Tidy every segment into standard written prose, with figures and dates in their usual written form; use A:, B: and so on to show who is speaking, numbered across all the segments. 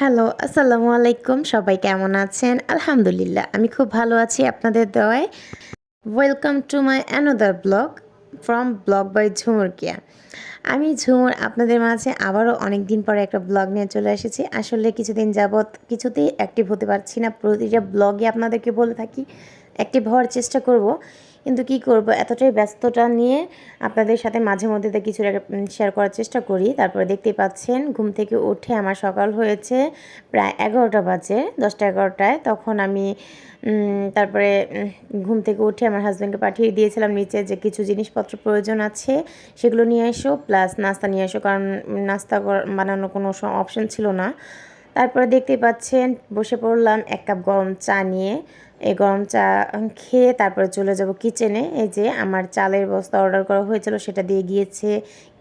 A: Hello, আসসালামু আলাইকুম। সবাই কেমন আছেন? আলহামদুলিল্লাহ, আমি খুব ভালো আছি আপনাদের দোয়ায়। Welcome to my another blog from blog by Jhumur Kiya. আমি ঝুমুর আপনাদের মাঝে আবারও অনেক দিন পরে একটা ব্লগ নিয়ে চলে এসেছি। আসলে কিছুদিন যাবৎ কিছুতেই অ্যাক্টিভ হতে পারছি না। প্রতিটা ব্লগে আপনাদেরকে বলে থাকি অ্যাক্টিভ হওয়ার চেষ্টা করব। কিন্তু কি করব, এতটাই ব্যস্ততা নিয়ে আপনাদের সাথে মাঝে মধ্যে কিছু শেয়ার করার চেষ্টা করি। তারপরে দেখতেই পাচ্ছেন ঘুম থেকে উঠে আমার সকাল হয়েছে প্রায় 11টা বাজে, 10টা-11টায়। তখন আমি তারপরে ঘুম থেকে উঠে আমার হাজব্যান্ডকে পাঠিয়ে দিয়েছিলাম নিচে, যে কিছু জিনিসপত্র প্রয়োজন আছে সেগুলো নিয়ে এসো, প্লাস নাস্তা নিয়ে এসো, কারণ নাস্তা বানানোর কোনো অপশন ছিল না। তারপরে দেখতেই পাচ্ছেন বসে পড়লাম এক কাপ গরম চা নিয়ে। এই গরম চা খেয়ে তারপরে চলে যাব কিচেনে। এই যে আমার চালের বস্তা অর্ডার করা হয়েছিল, সেটা দিয়ে গিয়েছে।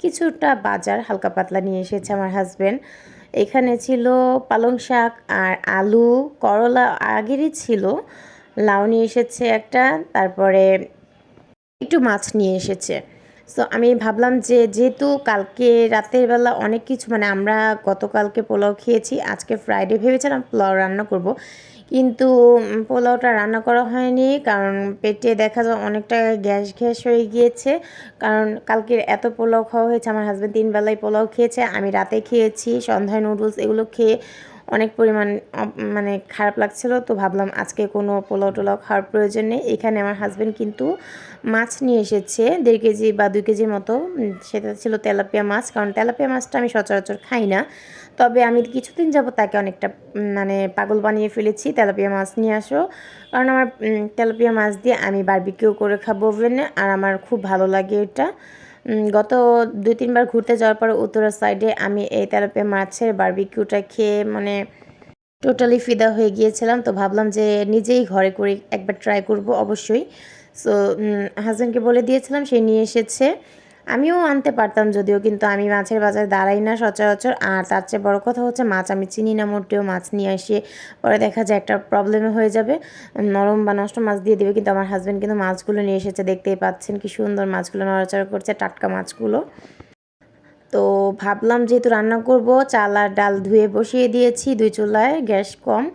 A: কিছুটা বাজার হালকা পাতলা নিয়ে এসেছে আমার হাজব্যান্ড। এখানে ছিল পালং শাক আর আলু, করলা আগেরই ছিল, লাউ নিয়ে এসেছে একটা, তারপরে একটু মাছ নিয়ে এসেছে। সো আমি ভাবলাম যে যেহেতু কালকে রাতের বেলা অনেক কিছু, মানে আমরা গতকালকে পোলাও খেয়েছি, আজকে ফ্রাইডে ভেবেছিলাম পোলাও রান্না করব, কিন্তু পোলাওটা রান্না করা হয়নি, কারণ পেটে দেখা যায় অনেকটা গ্যাস গ্যাস হয়ে গিয়েছে। কারণ কালকের এত পোলাও খাওয়া হয়েছে, আমার হাজব্যান্ড 3 বেলায় পোলাও খেয়েছে, আমি রাতে খেয়েছি, সন্ধ্যায় নুডলস, এগুলো খেয়ে অনেক পরিমাণ মানে খারাপ লাগছিল। তো ভাবলাম আজকে কোনো পোলাও টোলাও খাওয়ার প্রয়োজন নেই। এখানে আমার হাজব্যান্ড কিন্তু মাছ নিয়ে এসেছে 1.5 কেজি বা 2 কেজির মতো। সেটা ছিল তেলাপিয়া মাছ, কারণ তেলাপিয়া মাছটা আমি সচরাচর খাই না। তবে আমি কিছুদিন যাব তাকে অনেকটা মানে পাগল বানিয়ে ফেলেছি, তেলাপিয়া মাছ নিয়ে আসো, কারণ আমার তেলাপিয়া মাছ দিয়ে আমি বারবিকিউ করে খাবো ওভেনে, আর আমার খুব ভালো লাগে এটা। গত 2-3 বার ঘুরতে যাওয়ার পরে উত্তরা সাইডে আমি এই তেলাপিয়া মাছের বারবিকিউটা খেয়ে মানে টোটালি ফিদা হয়ে গিয়েছিলাম। তো ভাবলাম যে নিজেই ঘরে করে একবার ট্রাই করব অবশ্যই। সো হাজব্যান্ডকে বলে দিয়েছিলাম, সে নিয়ে এসেছে। আমিও আনতে পারতাম যদিও, কিন্তু আমি মাছের বাজারে দাঁড়াই না সচরাচর। আর তার চেয়ে বড় কথা হচ্ছে মাছ আমি চিনি না মোটেও, মাছ নিয়ে এসে পরে দেখা যায় একটা প্রবলেমে হয়ে যাবে, নরম বা নষ্ট মাছ দিয়ে দেবে। কিন্তু আমার হাজব্যান্ড কিন্তু মাছগুলো নিয়ে এসেছে, দেখতেই পাচ্ছেন কি সুন্দর মাছগুলো নড়াচড়া করছে, টাটকা মাছগুলো। তো ভাবলাম যেহেতু রান্না করব, চাল আর ডাল ধুয়ে বসিয়ে দিয়েছি 2 চুলায়, গ্যাস কম।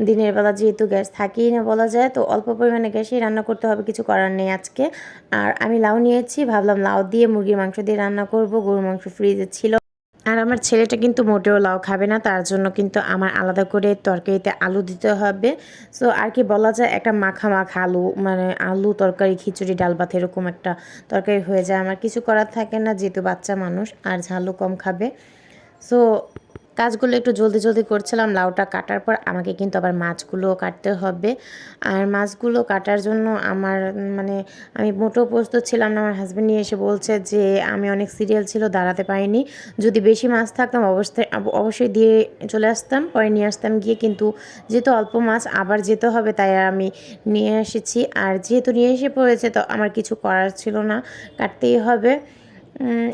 A: দিনের বেলা যেহেতু গ্যাস থাকেই না বলা যায়, তো অল্প পরিমাণে গ্যাসেই রান্না করতে হবে, কিছু করার নেই আজকে। আর আমি লাউ নিয়েছি, ভাবলাম লাউ দিয়ে মুরগির মাংস দিয়ে রান্না করব, গরুর মাংস ফ্রিজে ছিল। আর আমার ছেলেটা কিন্তু মোটেও লাউ খাবে না, তার জন্য কিন্তু আমার আলাদা করে তরকারিতে আলু দিতে হবে। সো আর কি বলা যায়, একটা মাখা মাখা আলু, মানে আলু তরকারি, খিচুড়ি, ডাল ভাত এরকম একটা তরকারি হয়ে যায়। আমার কিছু করার থাকে না, যেহেতু বাচ্চা মানুষ আর ঝালও কম খাবে। সো কাজগুলো একটু জলদি জলদি করছিলাম। লাউটা কাটার পর আমাকে কিন্তু আবার মাছগুলোও কাটতে হবে। আর মাছগুলো কাটার জন্য আমার মানে আমি মোটেও প্রস্তুত ছিলাম না। আমার হাজব্যান্ড নিয়ে এসে বলছে যে আমি অনেক সিরিয়াল ছিল, দাঁড়াতে পারিনি। যদি বেশি মাছ থাকতাম অবশ্যই দিয়ে চলে আসতাম, পরে নিয়ে আসতাম গিয়ে, কিন্তু যেহেতু অল্প মাছ আবার যেতে হবে, তাই আর আমি নিয়ে এসেছি। আর যেহেতু নিয়ে এসে পড়েছে, তো আমার কিছু করার ছিল না, কাটতেই হবে।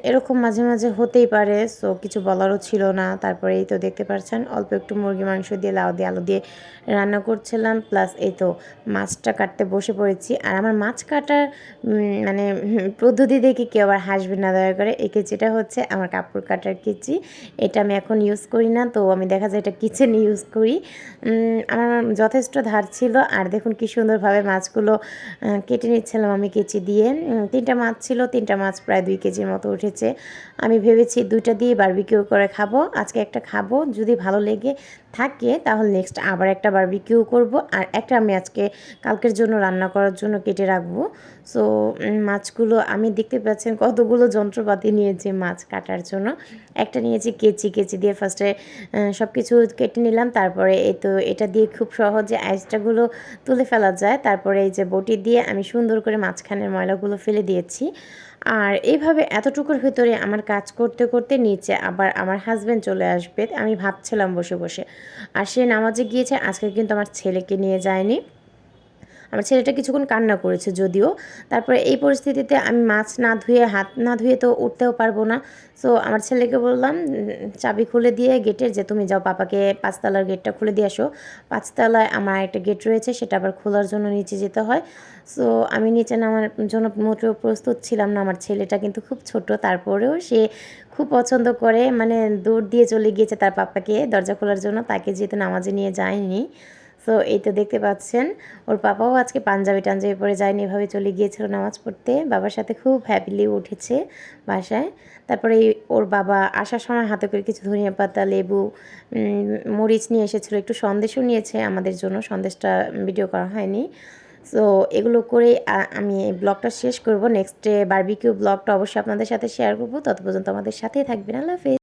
A: এরকম মাঝে মাঝে হতেই পারে, সো কিছু বলারও ছিল না। তারপরে এই তো দেখতে পাচ্ছেন অল্প একটু মুরগি মাংস দিয়ে লাউ দিয়ে আলু দিয়ে রান্না করছিলাম, প্লাস এই তো মাছটা কাটতে বসে পড়েছি। আর আমার মাছ কাটার মানে পদ্ধতি দেখে কেউ আবার হাসবে না দয়া করে। এই কেচিটা হচ্ছে আমার কাপড় কাটার কেচি, এটা আমি এখন ইউজ করি না, তো আমি দেখা যায় এটা কিচেনে ইউজ করি। আমার যথেষ্ট ধার ছিল। আর দেখুন কি সুন্দরভাবে মাছগুলো কেটে নিচ্ছিলাম আমি কেচি দিয়ে। 3টা মাছ ছিল, 3টা মাছ প্রায় 2 কেজির মতো উঠেছে। আমি ভেবেছি 2টা দিয়ে বারবিকিউ করে খাবো, আজকে একটা খাবো, যদি ভালো লেগে থাকে তাহলে নেক্সট আবার একটা বারবিকিউ করব। আর একটা আমি আজকে কালকের জন্য রান্না করার জন্য কেটে রাখবো। সো মাছগুলো আমি দেখতে পাচ্ছেন কতগুলো যন্ত্রপাতি নিয়েছি মাছ কাটার জন্য। একটা নিয়েছি কেচি, কেচি দিয়ে ফার্স্টে সব কিছু কেটে নিলাম। তারপরে এই তো এটা দিয়ে খুব সহজে আইসটাগুলো তুলে ফেলা যায়। তারপরে এই যে বটি দিয়ে আমি সুন্দর করে মাঝখানের ময়লাগুলো ফেলে দিয়েছি। আর এইভাবে এতটুকুর ভিতরে আমার কাজ করতে করতে নিচে আবার আমার হাজব্যান্ড চলে আসবে, আমি ভাবছিলাম বসে বসে। আর সে নামাজে গিয়েছে, আজকে কিন্তু আমার ছেলেকে নিয়ে যায়নি। আমার ছেলেটা কিছুক্ষণ কান্না করেছে যদিও। তারপরে এই পরিস্থিতিতে আমি মাছ না ধুয়ে, হাত না ধুয়ে তো উঠতেও পারবো না। সো আমার ছেলেকে বললাম চাবি খুলে দিয়ে গেটের, যে তুমি যাও পাপাকে 5তলার গেটটা খুলে দিয়ে আসো। 5তলায় আমার একটা গেট রয়েছে, সেটা আবার খোলার জন্য নিচে যেতে হয়। সো আমি নিচে নামার জন্য মোটেও প্রস্তুত ছিলাম না। আমার ছেলেটা কিন্তু খুব ছোট, তারপরেও সে খুব পছন্দ করে, মানে দৌড় দিয়ে চলে গিয়েছে তার পাপাকে দরজা খোলার জন্য, তাকে যেহেতু নামাজে নিয়ে যায়নি। সো এই তো দেখতে পাচ্ছেন ওর পাপাও আজকে পাঞ্জাবি টাঞ্জাবি পরে যায়নি, এভাবে চলে গিয়েছিল নামাজ পড়তে। বাবার সাথে খুব হ্যাপিলি উঠেছে বাসায়। তারপরে ওর বাবা আসার সময় হাতে করে কিছু ধনিয়া পাতা, লেবু, মরিচ নিয়ে এসেছিলো, একটু সন্দেশও নিয়েছে আমাদের জন্য, সন্দেশটা ভিডিও করা হয়নি। সো এগুলো করে আমি এই ব্লগটা শেষ করব। নেক্সট ডে বারবিকিউ ব্লগটা অবশ্যই আপনাদের সাথে শেয়ার করব। তত পর্যন্ত আমাদের সাথেই থাকবেন। আল্লাহ হাফেজ।